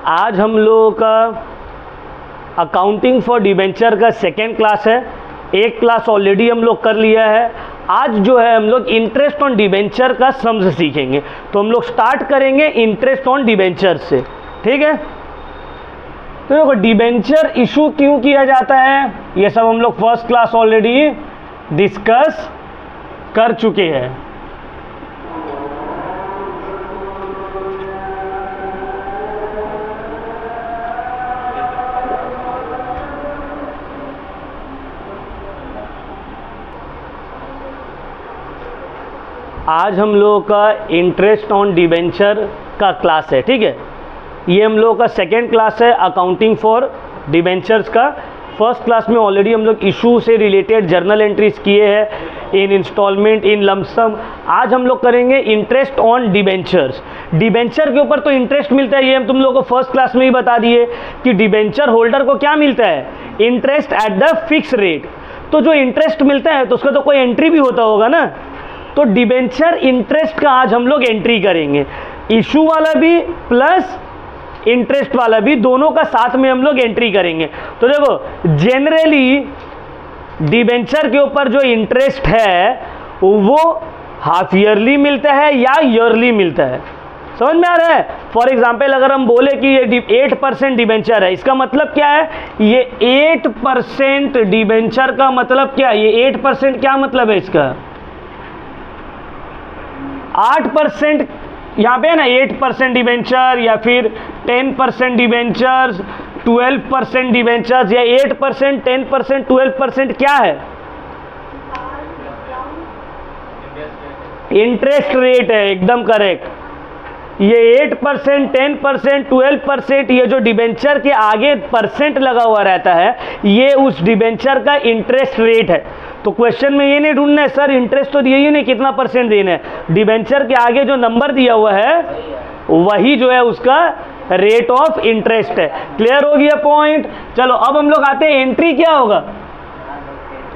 आज हम लोगों का अकाउंटिंग फॉर डिबेंचर का सेकेंड क्लास है। एक क्लास ऑलरेडी हम लोग कर लिया है। आज जो है हम लोग इंटरेस्ट ऑन डिबेंचर का सम्स सीखेंगे। तो हम लोग स्टार्ट करेंगे इंटरेस्ट ऑन डिबेंचर से, ठीक है। तो देखो डिबेंचर इशू क्यों किया जाता है ये सब हम लोग फर्स्ट क्लास ऑलरेडी डिस्कस कर चुके हैं। आज हम लोगों का इंटरेस्ट ऑन डिबेंचर का क्लास है, ठीक है। ये हम लोगों का सेकेंड क्लास है अकाउंटिंग फॉर डिबेंचर्स का। फर्स्ट क्लास में ऑलरेडी हम लोग इशू से रिलेटेड जर्नल एंट्रीज किए हैं, इन इंस्टॉलमेंट, इन लमसम। आज हम लोग करेंगे इंटरेस्ट ऑन डिबेंचर्स। डिबेंचर के ऊपर तो इंटरेस्ट मिलता है, ये हम तुम लोगों को फर्स्ट क्लास में ही बता दिए कि डिबेंचर होल्डर को क्या मिलता है, interest at the fix rate. तो जो इंटरेस्ट मिलता है तो उसका तो कोई एंट्री भी होता होगा ना। तो डिबेंचर इंटरेस्ट का आज हम लोग एंट्री करेंगे, इशू वाला भी प्लस इंटरेस्ट वाला भी, दोनों का साथ में हम लोग एंट्री करेंगे। तो देखो जनरली डिबेंचर के ऊपर जो इंटरेस्ट है वो हाफ ईयरली मिलता है या ईयरली मिलता है, समझ में आ रहा है। फॉर एग्जाम्पल अगर हम बोले कि ये 8% डिबेंचर है, इसका मतलब क्या है, ये 8% डिबेंचर का मतलब क्या है, ये 8% क्या मतलब है इसका, 8% यहाँ पे है ना, 8% डिबेंचर या फिर 10% डिबेंचर्स, 12% डिबेंचर्स, या 8%, 10%, 12% क्या है, इंटरेस्ट रेट है, एकदम करेक्ट। ये 8%, 10%, 12%, ये जो डिबेंचर के आगे परसेंट लगा हुआ रहता है, ये उस डिबेंचर का इंटरेस्ट रेट है। तो क्वेश्चन में ये नहीं ढूंढना है सर इंटरेस्ट तो दिया ही नहीं, कितना परसेंट देना है, डिबेंचर के आगे जो नंबर दिया हुआ है वही जो है उसका रेट ऑफ इंटरेस्ट है। क्लियर हो गया पॉइंट। चलो अब हम लोग आते हैं एंट्री क्या होगा।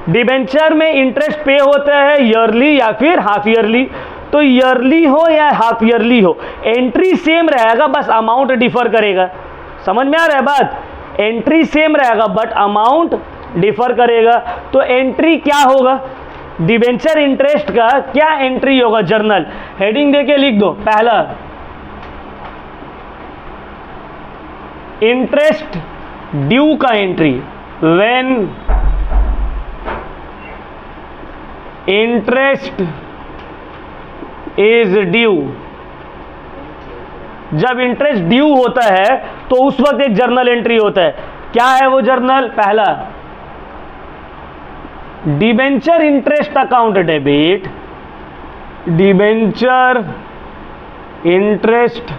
डिबेंचर में इंटरेस्ट पे होता है ईयरली या फिर हाफ ईयरली। तो ईयरली हो या हाफ ईयरली हो, एंट्री सेम रहेगा, बस अमाउंट डिफर करेगा। समझ में आ रहा है बात, एंट्री सेम रहेगा बट अमाउंट डिफर करेगा। तो एंट्री क्या होगा, डिबेंचर इंटरेस्ट का क्या एंट्री होगा, जर्नल हेडिंग देके लिख दो। पहला इंटरेस्ट ड्यू का entry, when interest is due, जब इंटरेस्ट ड्यू होता है तो उस वक्त एक जर्नल एंट्री होता है। क्या है वो जर्नल, पहला debenture interest account debit, debenture interest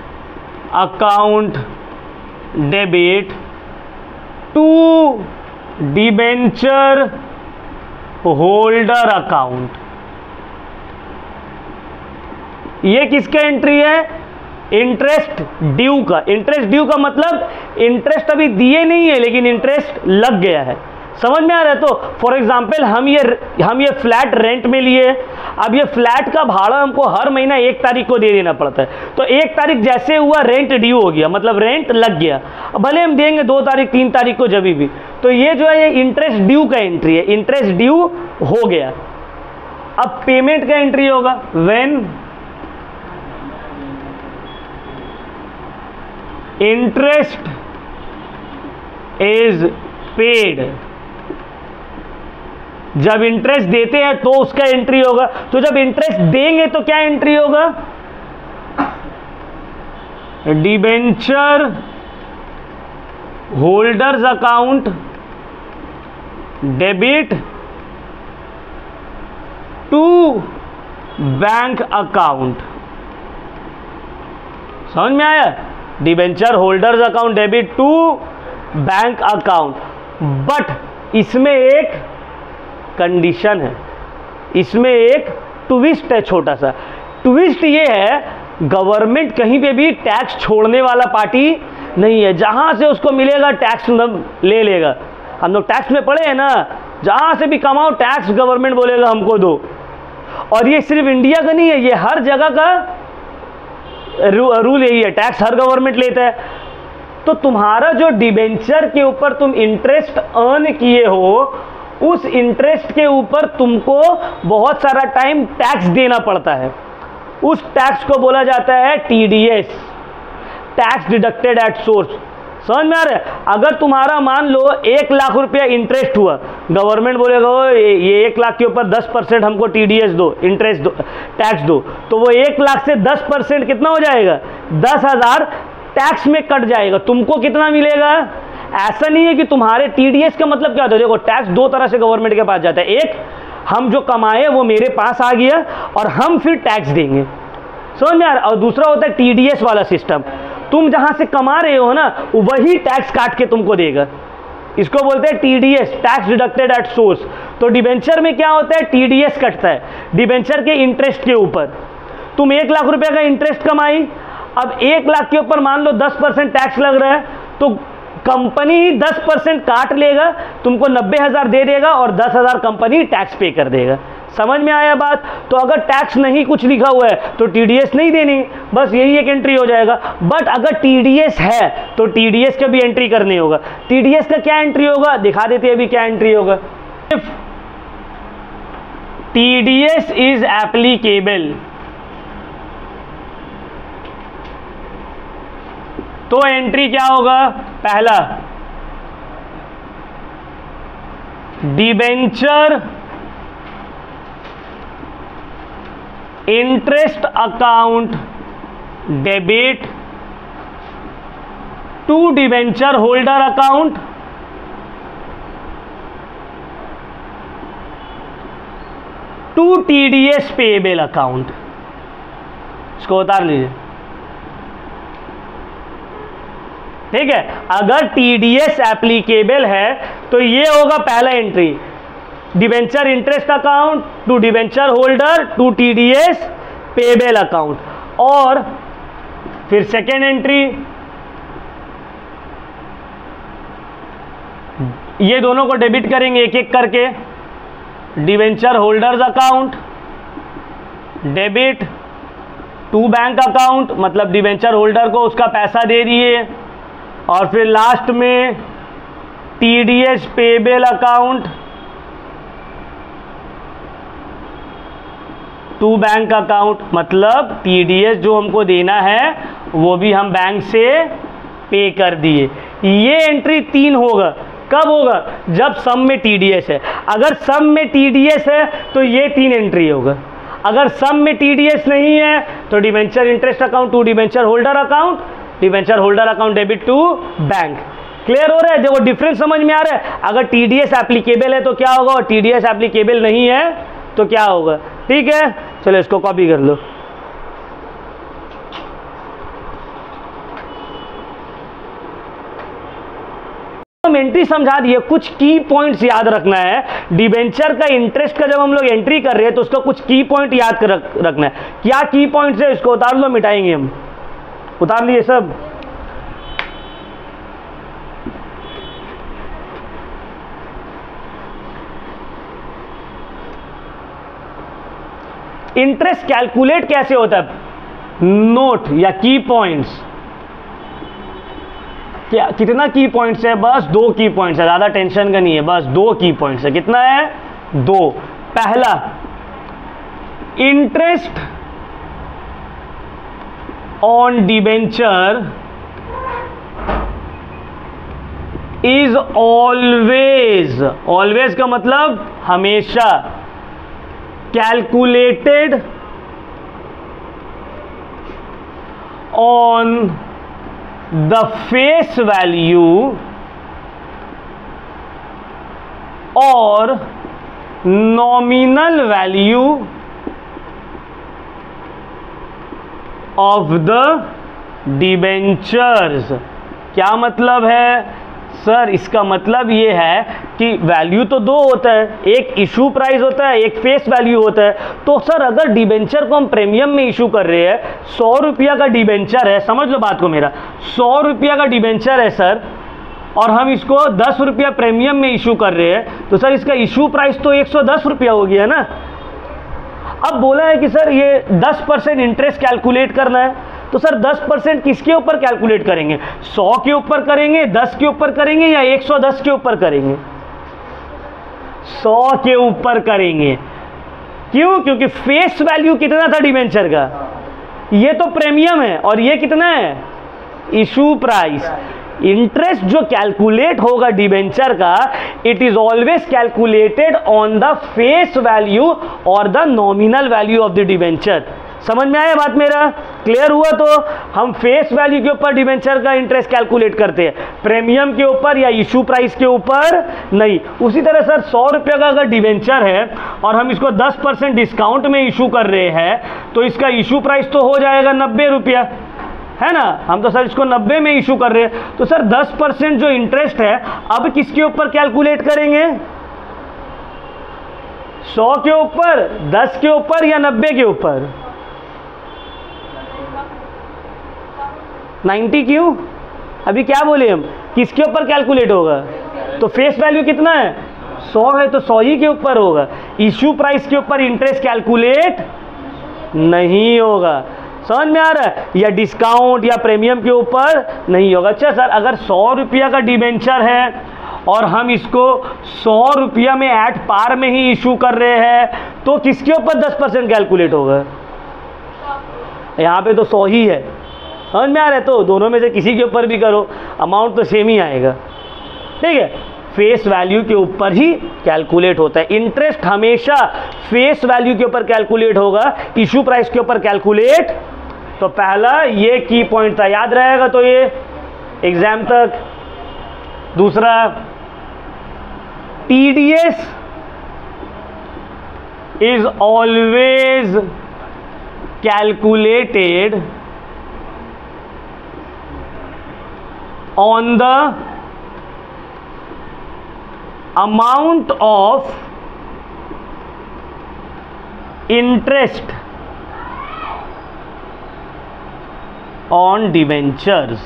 account debit to debenture holder account. ये किसका एंट्री है, इंटरेस्ट ड्यू का। इंटरेस्ट ड्यू का मतलब इंटरेस्ट अभी दिए नहीं है लेकिन इंटरेस्ट लग गया है, समझ में आ रहा है। तो फॉर एग्जांपल हम ये फ्लैट रेंट में लिए, अब ये फ्लैट का भाड़ा हमको हर महीना 1 तारीख को दे देना पड़ता है। तो 1 तारीख जैसे हुआ रेंट ड्यू हो गया, मतलब रेंट लग गया। भले हम देंगे 2 तारीख 3 तारीख को जब भी, तो ये जो है ये इंटरेस्ट ड्यू का एंट्री है, इंटरेस्ट ड्यू हो गया। अब पेमेंट का एंट्री होगा, व्हेन इंटरेस्ट इज पेड, जब इंटरेस्ट देते हैं तो उसका एंट्री होगा। तो जब इंटरेस्ट देंगे तो क्या एंट्री होगा, debenture holders account debit to bank account. समझ में आया, debenture holders account debit to bank account. But इसमें एक कंडीशन है, इसमें एक ट्विस्ट है, छोटा सा ट्विस्ट ये है, गवर्नमेंट कहीं पे भी टैक्स छोड़ने वाला पार्टी नहीं है। जहां से उसको मिलेगा टैक्स ले लेगा। हम लोग टैक्स में पढ़े हैं ना, जहां से भी कमाओ टैक्स गवर्नमेंट बोलेगा हमको दो। और ये सिर्फ इंडिया का नहीं है, ये हर जगह का रूल यही है, टैक्स हर गवर्नमेंट लेता है। तो तुम्हारा जो डिबेंचर के ऊपर तुम इंटरेस्ट अर्न किए हो, उस इंटरेस्ट के ऊपर तुमको बहुत सारा टाइम टैक्स देना पड़ता है। उस टैक्स को बोला जाता है TDS, tax deducted at source. समझ में आ रहा है? अगर तुम्हारा मान लो 1 लाख रुपया इंटरेस्ट हुआ, गवर्नमेंट बोलेगा ये 1 लाख के ऊपर 10% हमको TDS दो, इंटरेस्ट दो, टैक्स दो, तो वो 1 लाख से 10% कितना हो जाएगा? 10,000 टैक्स में कट जाएगा। तुमको कितना मिलेगा? ऐसा नहीं है कि तुम्हारे TDS का मतलब क्या होता है? देखो, टैक्स दो तरह से गवर्नमेंट के पास जाता है। एक, हम जो कमाए वो मेरे पास आ गया और हम फिर टैक्स देंगे, समझ में आ रहा है? और दूसरा होता है TDS वाला सिस्टम, तुम जहां से कमा रहे हो ना वही टैक्स काट के तुमको देगा। इसको बोलते हैं TDS, tax deducted at source. तो डिबेंचर में क्या होता है? TDS कटता है डिबेंचर के इंटरेस्ट के ऊपर। तुम 1 लाख रुपए का इंटरेस्ट कमाई, अब 1 लाख के ऊपर मान लो 10% टैक्स लग रहा है, तो कंपनी ही 10% काट लेगा, तुमको 90,000 दे देगा और 10,000 कंपनी टैक्स पे कर देगा। समझ में आया बात? तो अगर टैक्स नहीं कुछ लिखा हुआ है तो TDS नहीं देनी, बस यही एक एंट्री हो जाएगा। बट अगर TDS है तो TDS का भी एंट्री करनी होगा। TDS का क्या एंट्री होगा दिखा देते हैं अभी क्या एंट्री होगा। इफ TDS इज एप्लीकेबल, तो एंट्री क्या होगा? पहला, debenture interest account debit to debenture holder account to TDS payable account. इसको उतार लीजिए, ठीक है। अगर TDS एप्लीकेबल है तो ये होगा पहला entry, debenture interest account to debenture holder to TDS payable account. और फिर सेकेंड एंट्री, ये दोनों को डेबिट करेंगे एक एक करके, debenture holders account debit to bank account, मतलब डिबेंचर होल्डर को उसका पैसा दे दिए, और फिर लास्ट में TDS payable account to bank account, मतलब TDS जो हमको देना है वो भी हम बैंक से पे कर दिए। ये एंट्री 3 होगा। कब होगा? जब सम में TDS है। अगर सम में TDS है तो ये 3 एंट्री होगा। अगर सम में TDS नहीं है तो debenture interest account to debenture holder account, debenture holder account debit to bank. Clear हो रहा है? देखो डिफरेंस समझ में आ रहा है? अगर TDS एप्लीकेबल है तो क्या होगा और TDS एप्लीकेबल नहीं है तो क्या होगा। ठीक है, चलो इसको कॉपी कर लो। एंट्री समझा दिए, कुछ की पॉइंट्स याद रखना है। डिबेंचर का इंटरेस्ट का जब हम लोग एंट्री कर रहे हैं तो उसका कुछ की पॉइंट याद कर रखना है। क्या की पॉइंट्स है? इसको उतार लो, मिटाएंगे हम। उतार लिए सब? इंटरेस्ट कैलकुलेट कैसे होता है? नोट या की पॉइंट्स, क्या कितना की पॉइंट्स है? बस 2 की पॉइंट्स है, ज्यादा टेंशन का नहीं है, बस 2 की पॉइंट्स है। कितना है? 2। पहला, interest on debenture is always, always का मतलब हमेशा, calculated on the face value और nominal value of the debentures. क्या मतलब है सर? इसका मतलब ये है कि वैल्यू तो 2 होता है, एक इशू प्राइस होता है, एक फेस वैल्यू होता है। तो सर अगर डिबेंचर को हम प्रीमियम में इशू कर रहे हैं, 100 रुपया का डिबेंचर है, समझ लो बात को मेरा, 100 रुपया का डिबेंचर है सर, और हम इसको 10 रुपया प्रीमियम में इशू कर रहे हैं, तो सर इसका इशू प्राइस तो 110 रुपया हो गया ना। अब बोला है कि सर ये 10% इंटरेस्ट कैलकुलेट करना है, तो सर 10% किसके ऊपर कैलकुलेट करेंगे? 100 के ऊपर करेंगे, 10 के ऊपर करेंगे या 110 के ऊपर करेंगे? 100 के ऊपर करेंगे। क्यों? क्योंकि फेस वैल्यू कितना था डिबेंचर का? ये तो प्रीमियम है और ये कितना है? Issue price. इंटरेस्ट जो कैलकुलेट होगा डिबेंचर का, it is always calculated on the face value और the nominal value of the debenture. समझ में आया बात मेरा? क्लियर हुआ? तो हम फेस वैल्यू के ऊपर डिबेंचर का इंटरेस्ट कैलकुलेट करते हैं, प्रीमियम के ऊपर या इशू प्राइस के ऊपर नहीं। उसी तरह सर 100 रुपये का अगर डिबेंचर है और हम इसको 10% डिस्काउंट में इशू कर रहे हैं, तो इसका इशू प्राइस तो हो जाएगा 90 रुपया, है ना? हम तो सर इसको 90 में इशू कर रहे हैं, तो सर 10% जो इंटरेस्ट है अब किसके ऊपर कैलकुलेट करेंगे? 100 के ऊपर, 10 के ऊपर या 90 के ऊपर? 90 क्यों? अभी क्या बोले हम? किसके ऊपर कैलकुलेट होगा? तो फेस वैल्यू कितना है? 100 है तो 100 ही के ऊपर होगा। इशू प्राइस के ऊपर इंटरेस्ट कैलकुलेट नहीं होगा। समझ में आ रहा है? या डिस्काउंट या प्रीमियम के ऊपर नहीं होगा। अच्छा सर, अगर 100 रुपया का डिबेंचर है और हम इसको 100 रुपया में एट पार में ही इशू कर रहे हैं, तो किसके ऊपर 10% कैलकुलेट होगा? यहाँ पे तो 100 ही है। समझ में आ रहा है? तो दोनों में से किसी के ऊपर भी करो, अमाउंट तो सेम ही आएगा। ठीक है, फेस वैल्यू के ऊपर ही कैलकुलेट होता है। इंटरेस्ट हमेशा फेस वैल्यू के ऊपर कैलकुलेट होगा, इशू प्राइस के ऊपर कैलकुलेट। तो पहला ये की पॉइंट था, याद रहेगा तो ये एग्जाम तक। दूसरा, TDS is always calculated on the amount of interest on debentures।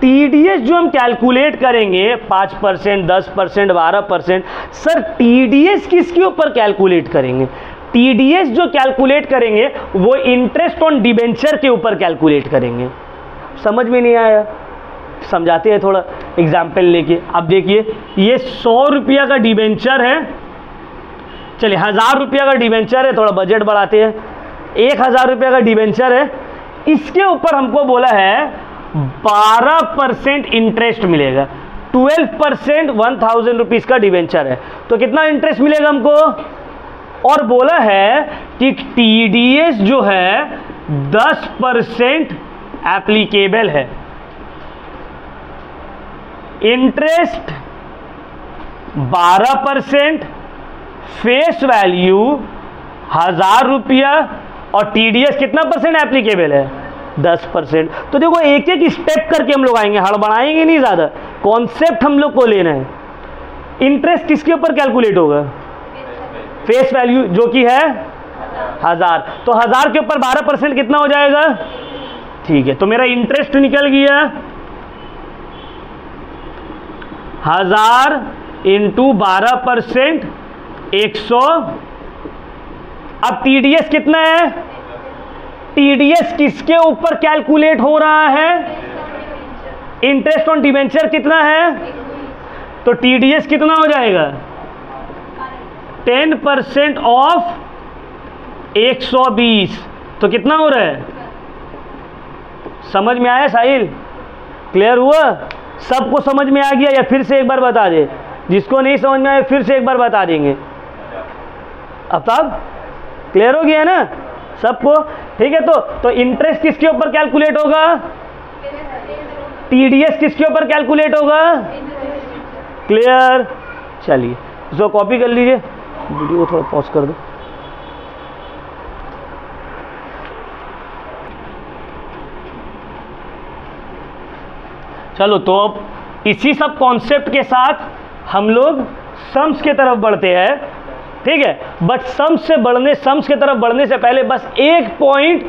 TDS जो हम कैलकुलेट करेंगे 5%, 10%, 12%, सर टीडीएस किसके ऊपर कैलकुलेट करेंगे? टीडीएस जो कैलकुलेट करेंगे वो इंटरेस्ट ऑन डिबेंचर के ऊपर कैलकुलेट करेंगे। समझ में नहीं आया? समझाते हैं थोड़ा एग्जाम्पल लेके। अब देखिए, ये 100 रुपया का डिबेंचर है, चलिए 1000 रुपया का डिबेंचर है, थोड़ा बजट बढ़ाते हैं। 1000 रुपया का डिबेंचर है, इसके ऊपर हमको बोला है 12% इंटरेस्ट मिलेगा। 12% 1000 रुपीज़ का डिबेंचर है, तो कितना इंटरेस्ट मिलेगा हमको? और बोला है कि टीडीएस जो है 10% एप्लीकेबल है। इंटरेस्ट 12%, फेस वैल्यू 1000 रुपया और टीडीएस कितना परसेंट एप्लीकेबल है? 10%। तो देखो एक एक स्टेप करके हम लोग आएंगे, हड़बड़ाएंगे नहीं ज़्यादा, कॉन्सेप्ट हम लोग को लेना है। इंटरेस्ट किसके ऊपर कैलकुलेट होगा? फेस वैल्यू जो कि है 1000, तो 1000 के ऊपर 12% कितना हो जाएगा? ठीक है, तो मेरा इंटरेस्ट निकल गया 1000 इंटू 12%, 100। अब टीडीएस कितना है? टीडीएस किसके ऊपर कैलकुलेट हो रहा है? इंटरेस्ट ऑन डिबेंचर कितना है? तो टीडीएस कितना हो जाएगा? 10% ऑफ 120, तो कितना हो रहा है? समझ में आया साहिल? क्लियर हुआ? सबको समझ में आ गया या फिर से एक बार बता दे? जिसको नहीं समझ में आया फिर से एक बार बता देंगे। अब तब क्लियर हो गया ना सबको? ठीक है, तो इंटरेस्ट किसके ऊपर कैलकुलेट होगा? टीडीएस किसके ऊपर कैलकुलेट होगा? क्लियर? चलिए इसको कॉपी कर लीजिए, वीडियो को थोड़ा पॉज कर दो। चलो, तो अब इसी सब कॉन्सेप्ट के साथ हम लोग सम्स की तरफ बढ़ते हैं। ठीक है, बट सम्स के तरफ बढ़ने से पहले बस एक पॉइंट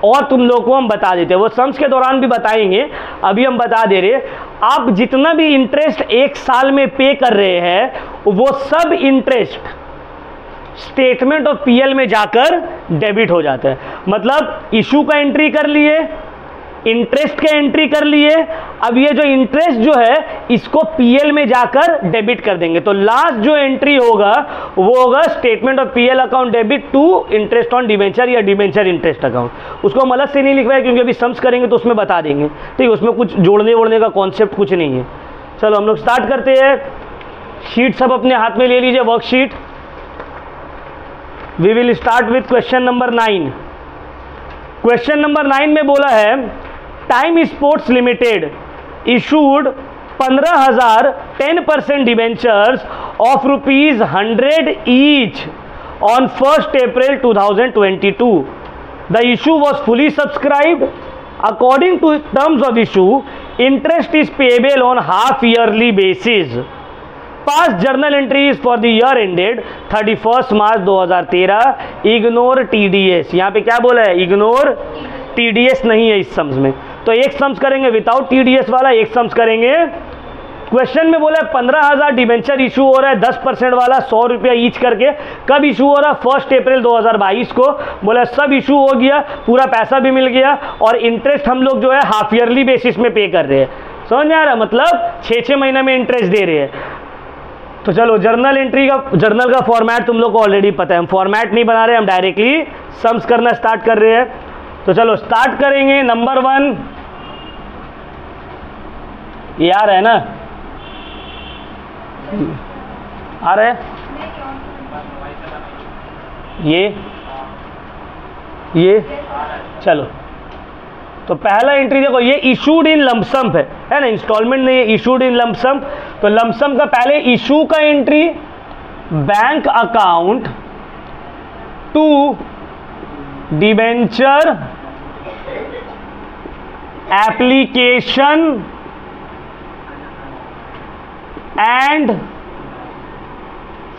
और तुम लोग को हम बता देते हैं, वो सम्स के दौरान भी बताएंगे, अभी हम बता दे रहे। आप जितना भी इंटरेस्ट एक साल में पे कर रहे हैं, वो सब इंटरेस्ट स्टेटमेंट ऑफ पीएल में जाकर डेबिट हो जाता है। मतलब इशू का एंट्री कर लिए, इंटरेस्ट का एंट्री कर लिए, अब ये जो इंटरेस्ट जो है इसको पीएल में जाकर डेबिट कर देंगे। तो लास्ट जो एंट्री होगा वो होगा statement of PL account debit to interest on debenture या डिबेंचर इंटरेस्ट अकाउंट। उसको हम अलग से नहीं लिखवाए क्योंकि अभी सम्स करेंगे तो उसमें बता देंगे, ठीक है, उसमें कुछ जोड़ने वोड़ने का कॉन्सेप्ट कुछ नहीं है। चलो हम लोग स्टार्ट करते हैं। शीट सब अपने हाथ में ले लीजिए, worksheet. We will start with question number 9। Question number 9 में बोला है Time Sports Limited issued 15,000 10% debentures of ₹100 each on 1 April 2022. The issue was fully subscribed. According to terms of issue, interest is payable on half-yearly basis. Past journal entries for the year ended 31st March 2013. Ignore TDS. यहाँ पे क्या बोला है? Ignore TDS नहीं है इस sums में। तो एक सम्स करेंगे विदाउट TDS वाला, एक सम्स करेंगे। क्वेश्चन में बोला है 15,000 डिबेंचर इशू हो रहा है 10% वाला, 100 रुपया ईच करके। कब इशू हो रहा है? 1 अप्रैल 2022 को। बोला सब इशू हो गया, पूरा पैसा भी मिल गया और इंटरेस्ट हम लोग जो है हाफ ईयरली बेसिस में पे कर रहे हैं। समझ में आ रहा? मतलब 6-6 महीने में इंटरेस्ट दे रहे हैं। तो चलो जर्नल एंट्री का, जर्नल का फॉर्मेट तुम लोग को ऑलरेडी पता है, हम फॉर्मेट नहीं बना रहे, हम डायरेक्टली सम्स करना स्टार्ट कर रहे हैं। तो चलो स्टार्ट करेंगे। नंबर 1 ये आ रहा है ना, आ रहा है ये चलो। तो पहला एंट्री देखो, ये इशूड इन लमसम है ना, इंस्टॉलमेंट नहीं है, इशूड इन लमसम। तो लमसम का पहले इशू का entry bank account to debenture application and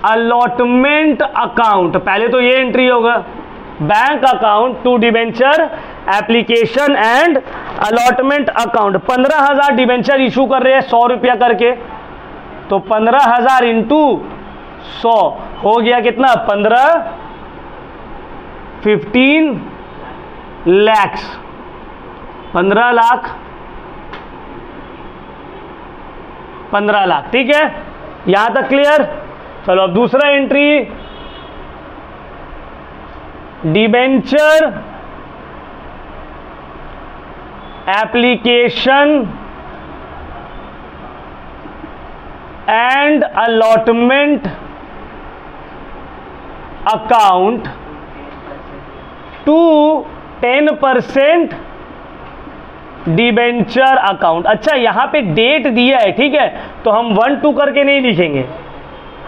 allotment account. पहले तो ये एंट्री होगा, bank account to debenture application and allotment account. 15,000 debenture issue कर रहे हैं 100 रुपया करके, तो 15,000 इंटू 100 हो गया कितना? 15 लाख, 15 लाख, 15 लाख, ठीक है, यहां तक क्लियर। चलो अब दूसरा entry, debenture application and allotment account to 10% debenture account. अच्छा यहां पे डेट दिया है, ठीक है, तो हम 1-2 करके नहीं लिखेंगे,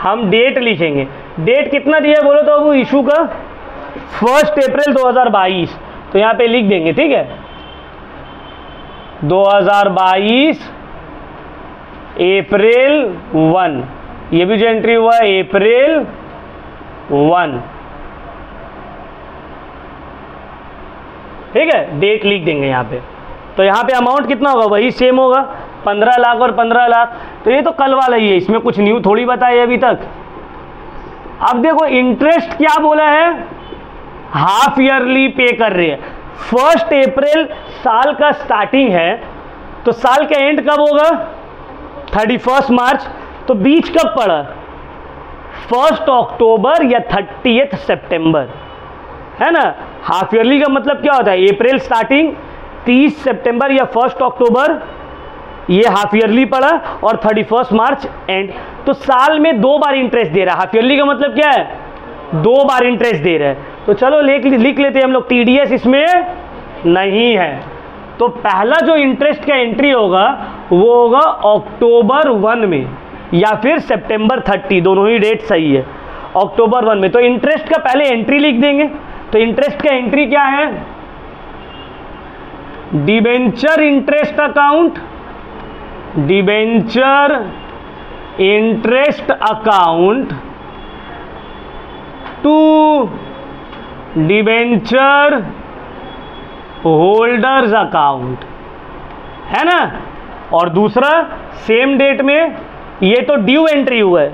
हम डेट लिखेंगे। डेट कितना दिया है बोलो तो वो इशू का 1 अप्रैल 2022, तो यहां पे लिख देंगे, ठीक है, 2022 अप्रैल 1। ये भी जो एंट्री हुआ है अप्रैल 1, ठीक है, डेट लिख देंगे यहां पे। तो यहां पे अमाउंट कितना होगा? वही सेम होगा, 15 लाख और 15 लाख। तो ये तो कल वाला ही है, इसमें कुछ न्यू थोड़ी बताया अभी तक। अब देखो इंटरेस्ट क्या बोला है, हाफ ईयरली पे कर रहे हैं। 1 अप्रैल साल का स्टार्टिंग है, तो साल का एंड कब होगा? 31 मार्च। तो बीच कब पड़ा? 1 अक्टूबर या 30 सितंबर, है ना। हाफ ईयरली का मतलब क्या होता है? अप्रैल स्टार्टिंग, 30 सितंबर या 1 अक्टूबर, ये हाफ ईयरली पड़ा, और 31 मार्च एंड। तो साल में 2 बार इंटरेस्ट दे रहा है। हाफ ईयरली का मतलब क्या है? 2 बार इंटरेस्ट दे रहा है। तो चलो लिख लेते हैं हम लोग, TDS इसमें नहीं है। तो पहला जो इंटरेस्ट का एंट्री होगा वो होगा अक्टूबर 1 में या फिर सितंबर 30, दोनों ही डेट सही है, अक्टूबर 1 में। तो इंटरेस्ट का पहले एंट्री लिख देंगे। तो इंटरेस्ट का एंट्री क्या है? Debenture interest account, debenture interest account to debenture holders account, है ना। और दूसरा सेम डेट में, ये तो ड्यू एंट्री हुआ है,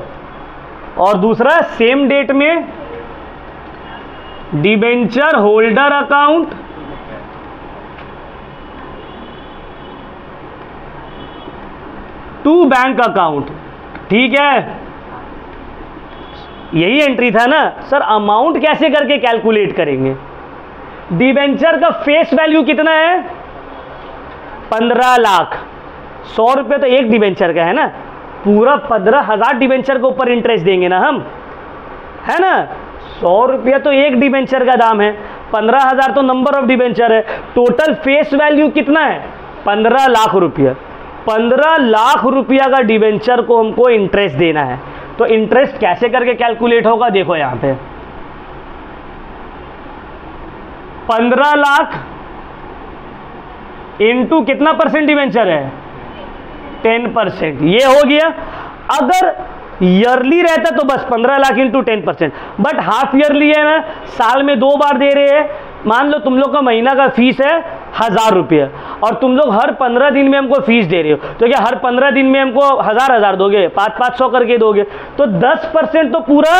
और दूसरा सेम डेट में debenture holder account to bank account. ठीक है, यही एंट्री था ना सर। अमाउंट कैसे करके कैलकुलेट करेंगे? डिबेंचर का फेस वैल्यू कितना है? 15 लाख। 100 रुपये तो एक डिबेंचर का है ना, पूरा 15,000 डिबेंचर के ऊपर इंटरेस्ट देंगे ना हम, है ना। 100 रुपया तो एक डिबेंचर का दाम है, 15,000 तो नंबर ऑफ डिबेंचर है। टोटल फेस वैल्यू कितना है? 15 लाख रुपया। 15 लाख रुपया का डिबेंचर को हमको इंटरेस्ट देना है। तो इंटरेस्ट कैसे करके कैलकुलेट होगा? देखो यहां पे 15 लाख इंटू कितना परसेंट डिबेंचर है? 10%। ये हो गया। अगर ईयरली रहता तो बस 15 lakh into 10%, but half yearly है ना, साल में 2 बार दे रहे हैं। मान लो तुम लोग का महीना का फीस है 1000 रुपये और तुम लोग हर 15 दिन में हमको फीस दे रहे हो, तो क्या हर 15 दिन में हमको 1000 दोगे? 500 करके दोगे, तो 10% तो पूरा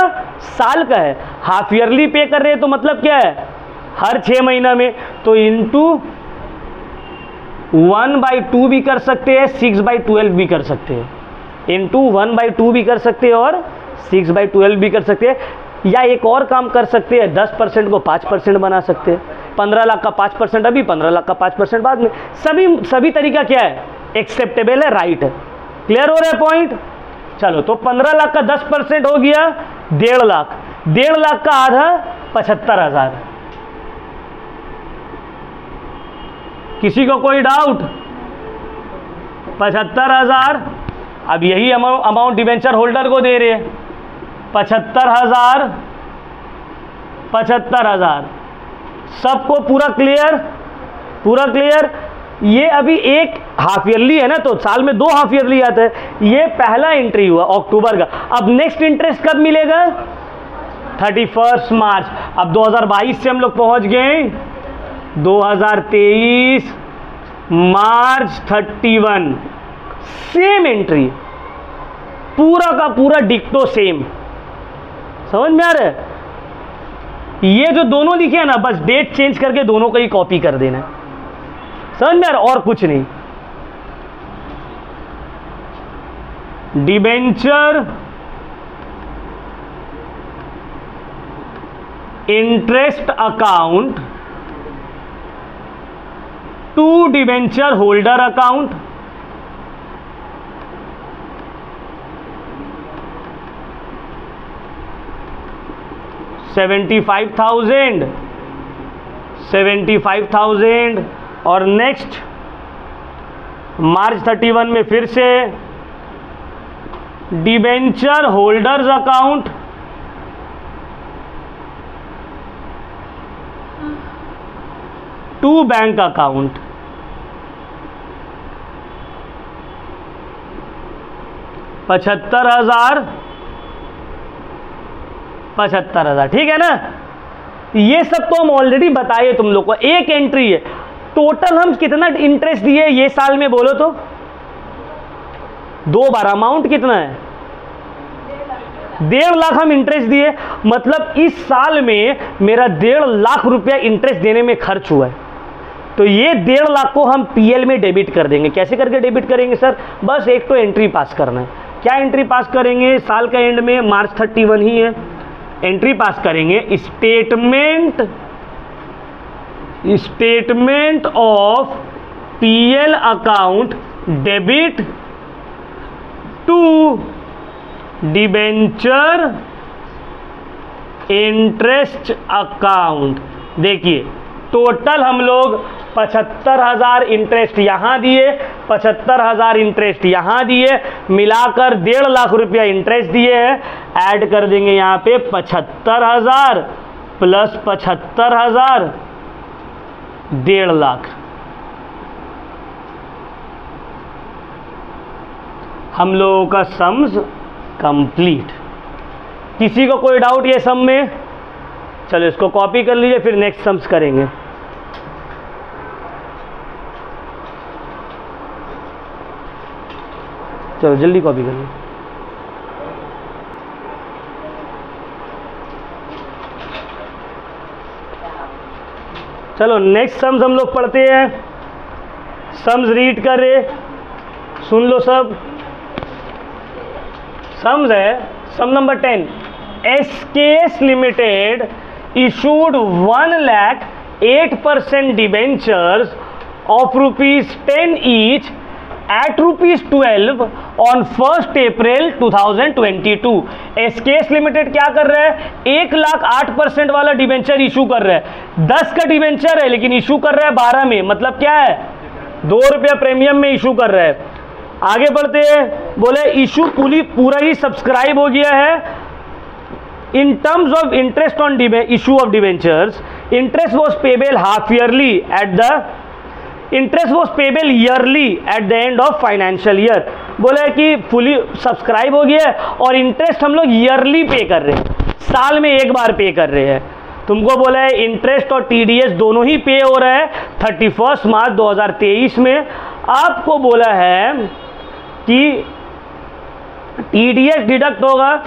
साल का है। हाफ ईयरली पे कर रहे हैं तो मतलब क्या है? हर 6 महीना में। तो इंटू 1/2 भी कर सकते हैं, 6/12 भी कर सकते हैं। इंटू 1/2 भी कर सकते हैं और 6/12 भी कर सकते हैं। या एक और काम कर सकते हैं, 10% को 5% बना सकते हैं। 15 लाख का 5% अभी, 15 लाख का 5% बाद में। सभी तरीका क्या है? एक्सेप्टेबल है, राइट है। क्लियर हो रहा है पॉइंट? चलो, तो 15 लाख का 10% हो गया 1.5 लाख। 1.5 लाख का आधा 75,000। किसी को कोई डाउट? 75,000। अब यही अमाउंट डिबेंचर होल्डर को दे रहे हैं, 75,000, 75,000। सबको पूरा क्लियर? पूरा क्लियर। ये अभी एक हाफ ईयरली है ना, तो साल में 2 हाफ ईयरली आता है। ये पहला एंट्री हुआ अक्टूबर का। अब नेक्स्ट इंटरेस्ट कब मिलेगा? 31 मार्च। अब 2022 से हम लोग पहुंच गए 2023 मार्च 31। सेम एंट्री, पूरा का पूरा डिक्टो सेम। समझ में आ रहा है? ये जो दोनों लिखे हैं ना, बस डेट चेंज करके दोनों को ही कॉपी कर देना है। समझ में आ रहा है? और कुछ नहीं। Debenture interest account to debenture holder account, $75,000 और नेक्स्ट मार्च 31 में फिर से debenture holders account to bank account, $75,000। ठीक है ना? ये सब तो हम ऑलरेडी बताए तुम लोग को। एक एंट्री है, टोटल हम कितना इंटरेस्ट दिए ये साल में बोलो तो? 2 बार। अमाउंट कितना है? 1.5 लाख हम इंटरेस्ट दिए। मतलब इस साल में मेरा 1.5 लाख रुपया इंटरेस्ट देने में खर्च हुआ है। तो ये 1.5 लाख को हम पीएल में डेबिट कर देंगे। कैसे करके डेबिट करेंगे सर? बस एक तो एंट्री पास करना है। क्या एंट्री पास करेंगे? साल का एंड में मार्च 31 ही है, एंट्री पास करेंगे statement of PL account debit to debenture interest account. देखिए टोटल हम लोग 75,000 इंटरेस्ट यहां दिए, 75,000 इंटरेस्ट यहां दिए, मिलाकर 1.5 लाख रुपया इंटरेस्ट दिए हैं। ऐड कर देंगे यहां पे 75,000 प्लस 75,000, 1.5 लाख। हम लोगों का सम्स कंप्लीट। किसी को कोई डाउट ये सम में? चलो इसको कॉपी कर लीजिए, फिर नेक्स्ट सम्स करेंगे। चलो जल्दी कॉपी कर लीजिए। चलो नेक्स्ट सम्स हम लोग पढ़ते हैं। सम्स रीड कर रहे, सुन लो सब। सम्स है sum number 10, SKS limited issued 1,08,000 debentures of ₹10 each at ₹12 on 1st April 2022। SKS limited क्या कर रहा है, 1,08,000 वाला डिबेंचर इशू कर रहा है। 10 का डिबेंचर है लेकिन इशू कर रहा है 12 में, मतलब क्या है, ₹2 प्रीमियम में इशू कर रहा है। आगे बढ़ते हैं, बोले इशू पूरा ही सब्सक्राइब हो गया है। In terms of interest on issue of debentures, interest was payable yearly at the end of financial year। बोला कि फुली सब्सक्राइब हो गया है और इंटरेस्ट हम लोग ईयरली पे कर रहे हैं, साल में एक बार पे कर रहे हैं। तुमको बोला है इंटरेस्ट और TDS दोनों ही पे हो रहा है 31 मार्च 2023 में। आपको बोला है कि TDS डिडक्ट होगा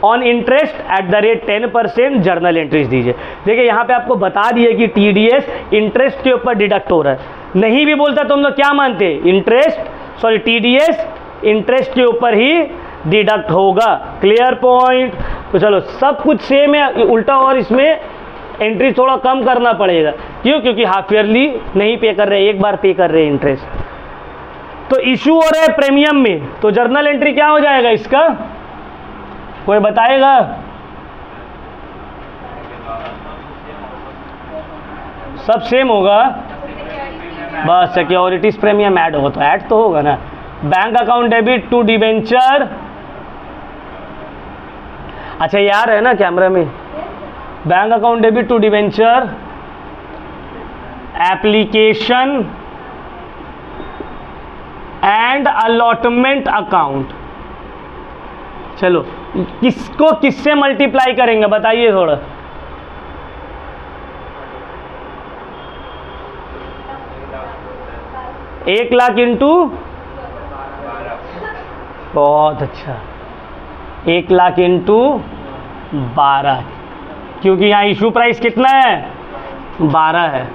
on interest at the rate 10%, journal entries दीजिए। देखिए यहाँ पे आपको बता दिए कि TDS इंटरेस्ट के ऊपर डिडक्ट हो रहा है। नहीं भी बोलता तो हम लोग क्या मानते, TDS इंटरेस्ट के ऊपर ही डिडक्ट होगा। Clear point. तो चलो सब कुछ सेम है, उल्टा और इसमें एंट्री थोड़ा कम करना पड़ेगा। क्यों, क्योंकि हाफ ईयरली नहीं पे कर रहे, एक बार पे कर रहे हैं इंटरेस्ट। तो इशू हो रहा है प्रीमियम में, तो जर्नल एंट्री क्या हो जाएगा इसका, कोई बताएगा? सब सेम होगा, बस सिक्योरिटीज प्रीमियम ऐड होगा तो ऐड तो होगा ना। Bank account debit to debenture, अच्छा यार है ना कैमरा में, bank account debit to debenture application and allotment account. चलो किसको किससे मल्टीप्लाई करेंगे बताइए थोड़ा। एक लाख इंटू, बहुत अच्छा, 1 लाख इंटू 12, क्योंकि यहाँ इशू प्राइस कितना है 12 है,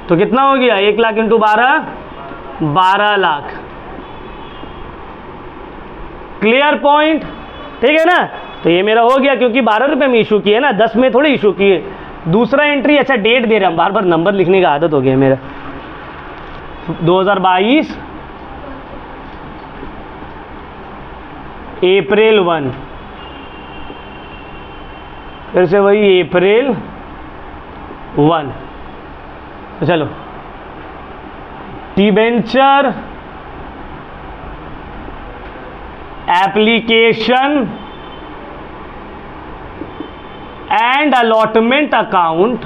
तो कितना हो गया 1 lakh into 12, 12 lakh. Clear point, ठीक है ना। तो ये मेरा हो गया क्योंकि 12 रुपये में इशू किए ना, 10 में थोड़ी इशू किए। दूसरा एंट्री, अच्छा डेट दे रहा हूँ, बार बार नंबर लिखने का आदत हो गया मेरा। 2022 अप्रैल 1, फिर से वही अप्रैल 1। तो चलो debenture application and allotment account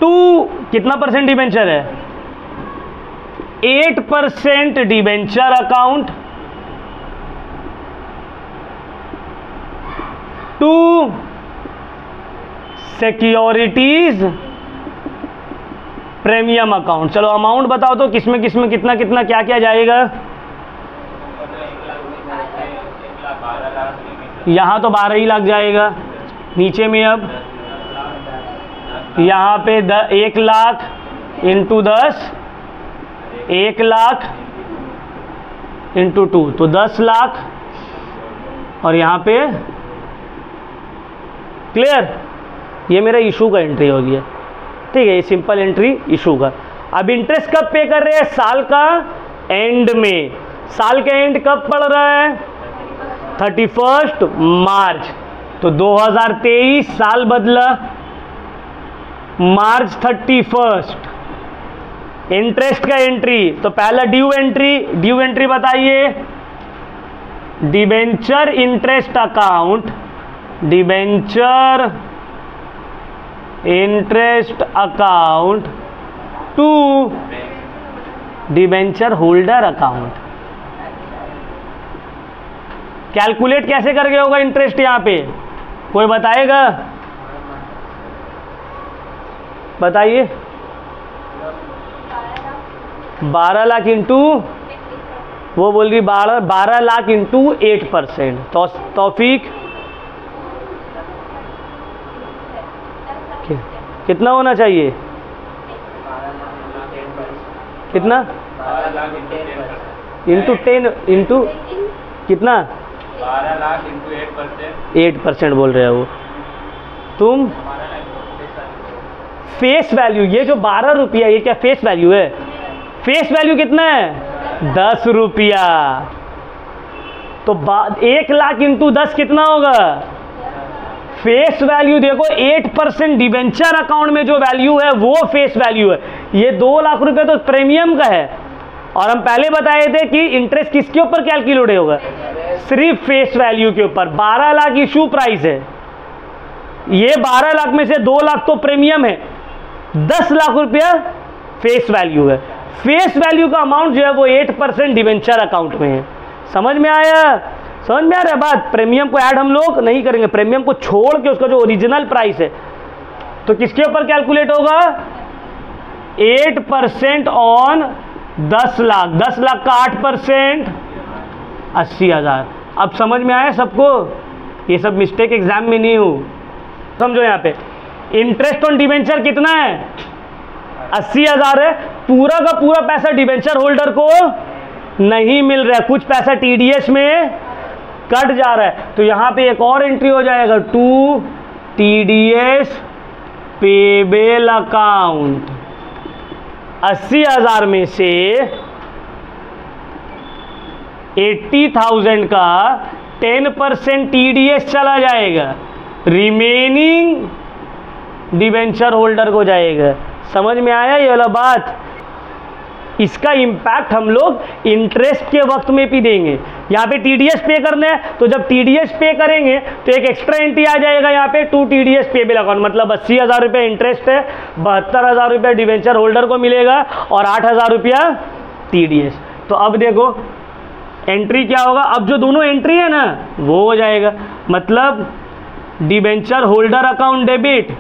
to कितना % डिबेंचर है, 8% debenture account to securities premium account. चलो अमाउंट बताओ तो किसमें किसमें कितना कितना क्या क्या जाएगा। यहाँ तो 12 ही लाख जाएगा, नीचे में अब यहाँ पे 1 लाख इंटू 10, 1 लाख इंटू 2 तो 10 लाख, और यहाँ पे क्लियर, ये मेरा इशू का एंट्री हो गया। ठीक है, ये सिंपल एंट्री इशू का। अब इंटरेस्ट कब पे कर रहे हैं, साल का एंड में। साल का एंड कब पड़ रहा है 31 मार्च, तो 2023 साल बदला, मार्च 31। इंटरेस्ट का एंट्री तो पहला ड्यू एंट्री बताइए, debenture interest account, debenture interest account to debenture holder account. Calculate कैसे करके होगा इंटरेस्ट यहाँ पे, कोई बताएगा, बताइए। 12 लाख इंटू, वो बोल रही 12 लाख इंटू 8%। तौफीक कितना होना चाहिए? कितना? इंटू 10 इंटू कितना? 12 लाख इंटू 8% बोल रहे हो वो तुम। फेस वैल्यू ये जो 12 रुपया, ये क्या फेस वैल्यू है? फेस वैल्यू कितना है? 10 रुपया। तो 1 लाख इंटू 10 कितना होगा? फेस वैल्यू देखो 8% डिबेंचर अकाउंट में जो वैल्यू है वो फेस वैल्यू है। ये 2 लाख रुपए तो प्रीमियम का है। और हम पहले बताए थे कि इंटरेस्ट किसके ऊपर कैलकुलेट होगा? सिर्फ फेस वैल्यू के ऊपर। 12 लाख इशू प्राइस है, ये 12 लाख में से 2 लाख तो प्रीमियम है, 10 लाख रुपया फेस वैल्यू है। फेस वैल्यू का अमाउंट जो है वो 8% डिबेंचर अकाउंट में है। समझ में आया? समझ में आ रहा है बात? प्रीमियम को ऐड हम लोग नहीं करेंगे, प्रीमियम को छोड़ के उसका जो ओरिजिनल प्राइस है तो किसके ऊपर कैलकुलेट होगा? 8% ऑन 10 लाख। 10 लाख का 8% 80,000। अब समझ में आया सबको? ये सब मिस्टेक एग्जाम में नहीं हो, समझो। यहाँ पे इंटरेस्ट ऑन डिबेंचर कितना है? 80,000 है। पूरा का पूरा पैसा डिबेंचर होल्डर को नहीं मिल रहा है, कुछ पैसा टीडीएस में कट जा रहा है। तो यहाँ पे एक और एंट्री हो जाएगा, टू टीडीएस पेबल अकाउंट। 80,000 में से 80,000 का 10% टीडीएस चला जाएगा, रिमेनिंग डिबेंचर होल्डर को जाएगा। समझ में आया ये वाला बात? इसका इम्पैक्ट हम लोग इंटरेस्ट के वक्त में भी देंगे। यहाँ पे टीडीएस पे करना है, तो जब टीडीएस पे करेंगे तो एक एक्स्ट्रा एंट्री आ जाएगा यहाँ पे, टू टीडीएस पेबल अकाउंट। मतलब 80,000 रुपये इंटरेस्ट है, 72,000 रुपये डिबेंचर होल्डर को मिलेगा और 8,000 रुपया टीडीएस। तो अब देखो एंट्री क्या होगा? अब जो दोनों एंट्री है ना वो हो जाएगा। मतलब debenture holder account debit,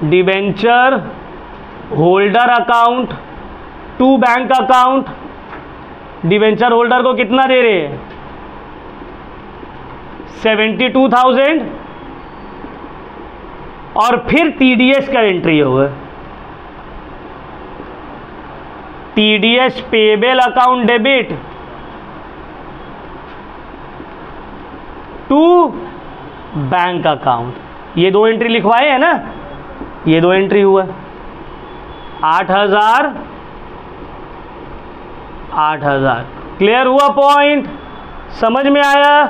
debenture holder account to bank account. Debenture holder को कितना दे रहे हैं? 72,000। और फिर टीडीएस का एंट्री होगा, TDS payable account debit to bank account. ये 2 एंट्री लिखवाए है ना, ये 2 एंट्री हुआ। 8,000 8,000। क्लियर हुआ पॉइंट? समझ में आया?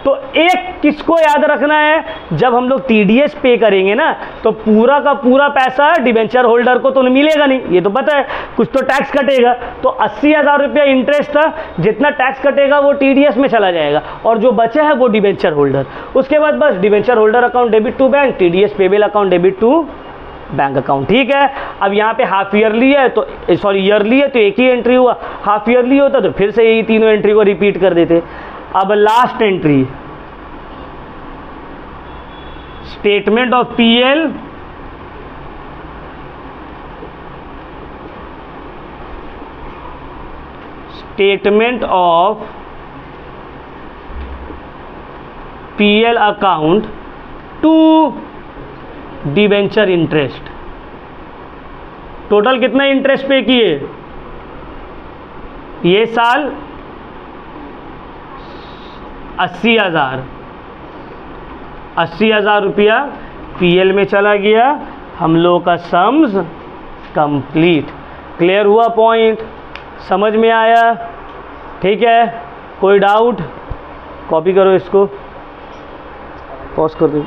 तो एक किसको याद रखना है, जब हम लोग टीडीएस पे करेंगे ना तो पूरा का पूरा पैसा डिबेंचर होल्डर को तो मिलेगा नहीं, ये तो पता है, कुछ तो टैक्स कटेगा। तो 80,000 रुपया इंटरेस्ट था, जितना टैक्स कटेगा वो टीडीएस में चला जाएगा और जो बचा है वो डिबेंचर होल्डर। उसके बाद बस debenture holder account debit to bank, TDS payable account debit to bank account. ठीक है। अब यहाँ पे हाफ ईयरली है तो ईयरली है तो एक ही एंट्री हुआ, हाफ ईयरली होता तो फिर से यही तीनों एंट्री को रिपीट कर देते। अब last entry, statement of PL statement of PL account to debenture interest. Total कितना इंटरेस्ट पे किए ये साल? 80,000। 80,000 रुपया पीएल में चला गया। हम लोग का सम्स कंप्लीट। क्लियर हुआ पॉइंट? समझ में आया? ठीक है। कोई डाउट? कॉपी करो इसको, पॉज कर दो।